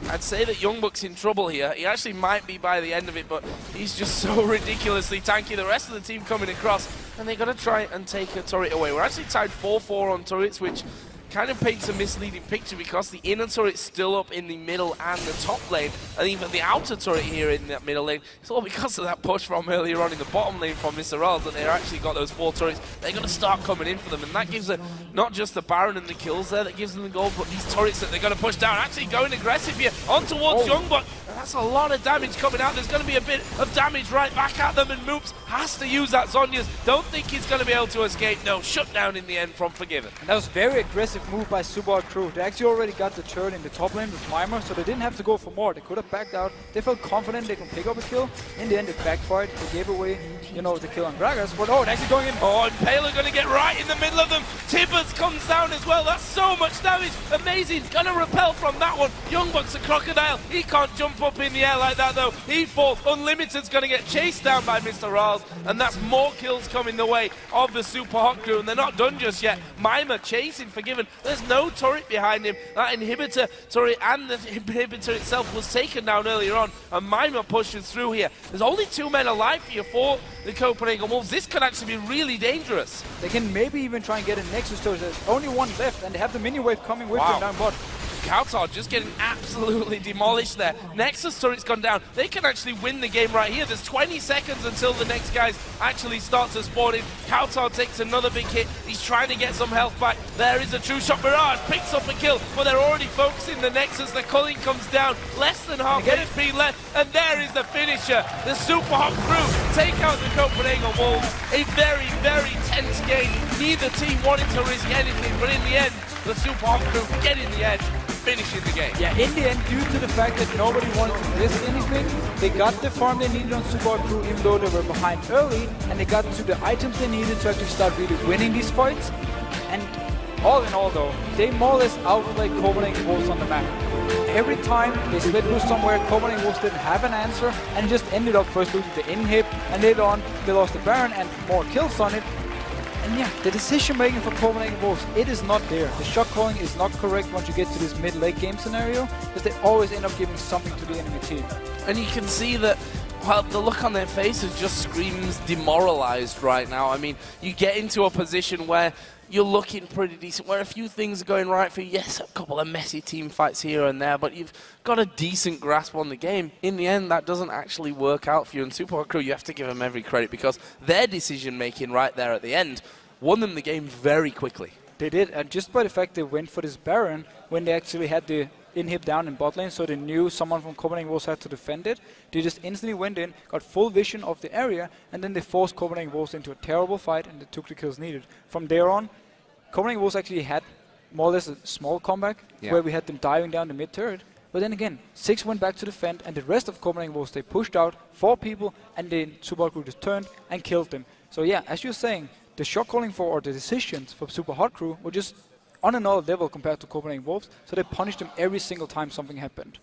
I'd say that Youngbuck's in trouble here. He actually might be by the end of it, but he's just so ridiculously tanky. The rest of the team coming across, and they're going to try and take a turret away. We're actually tied 4-4 on turrets, which kind of paints a misleading picture because the inner turret's still up in the middle and the top lane, and even the outer turret here in that middle lane. It's all because of that push from earlier on in the bottom lane from Mr. Rawls that they've actually got those 4 turrets. They're going to start coming in for them, and that gives them not just the Baron and the kills there that gives them the gold, but these turrets that they're going to push down. Actually going aggressive here on towards Youngbuck. That's a lot of damage coming out. There's going to be a bit of damage right back at them, and Moops has to use that Zhonya's. Don't think he's going to be able to escape. No, shut down in the end from Forgiven. And that was a very aggressive move by Super Hot Crew. They actually already got the turret in the top lane with Mimer, so they didn't have to go for more. They could have backed out. They felt confident they can pick up a kill. In the end, it backfired. They gave away, the kill on Gragas. But oh, it's actually going in. Oh, and Paler going to get right in the middle of them. Tibbers comes down as well. That's so much damage. Amazing. Gonna repel from that one. Young Buck's a crocodile. He can't jump up in the air like that though. He falls. Unlimited's gonna get chased down by Mr. Riles, and that's more kills coming the way of the Super Hot Crew, and they're not done just yet. Mima chasing Forgiven. There's no turret behind him. That inhibitor turret and the inhibitor itself was taken down earlier on, and Mima pushes through here. There's only 2 men alive here for the Copenhagen Wolves. This could actually be really dangerous. They can maybe even try and get a Nexus turret. There's only one left, and they have the mini wave coming with them down bot. Kautar just getting absolutely demolished there. Nexus turret's gone down. They can actually win the game right here. There's 20 seconds until the next guys actually start to spawn in. Kautar takes another big hit. He's trying to get some health back. There is a true shot. Mirage picks up a kill, but they're already focusing the Nexus. The culling comes down. Less than half HP left, and there is the finisher. The Super Hot Crew take out the Copenhagen Wolves. A very, very tense game. Neither team wanted to risk anything, but in the end, the Super Hot Crew get in the edge, finishing the game. Yeah, in the end, due to the fact that nobody wanted to risk anything, they got the farm they needed on Super Hot Crew, even though they were behind early, and they got to the items they needed to actually start really winning these fights. And all in all, though, they more or less outplayed Copenhagen Wolves on the map. Every time they split loose somewhere, Copenhagen Wolves didn't have an answer, and just ended up first losing the inhib, and later on they lost the Baron and more kills on it. And yeah, the decision making for Copenhagen Wolves, it is not there. The shot calling is not correct once you get to this mid-late game scenario, because they always end up giving something to the enemy team. And you can see that, well, the look on their faces just screams demoralized right now. I mean, you get into a position where you're looking pretty decent, where a few things are going right for you. Yes, a couple of messy team fights here and there, but you've got a decent grasp on the game. In the end, that doesn't actually work out for you. And Super Hot Crew, you have to give them every credit, because their decision-making right there at the end won them the game very quickly. They did, and just by the fact they went for this Baron when they actually had the inhib down in bot lane, so they knew someone from Copenhagen Wolves had to defend it. They just instantly went in, got full vision of the area, and then they forced Copenhagen Wolves into a terrible fight, and they took the kills needed. From there on, Copenhagen Wolves actually had more or less a small comeback, where we had them diving down the mid turret. But then again, 6 went back to defend, and the rest of Copenhagen Wolves, they pushed out 4 people, and then Super Hot Crew just turned and killed them. So yeah, as you're saying, the shot calling for, or the decisions for Super Hot Crew were just on another level compared to Copenhagen Wolves, so they punished them every single time something happened.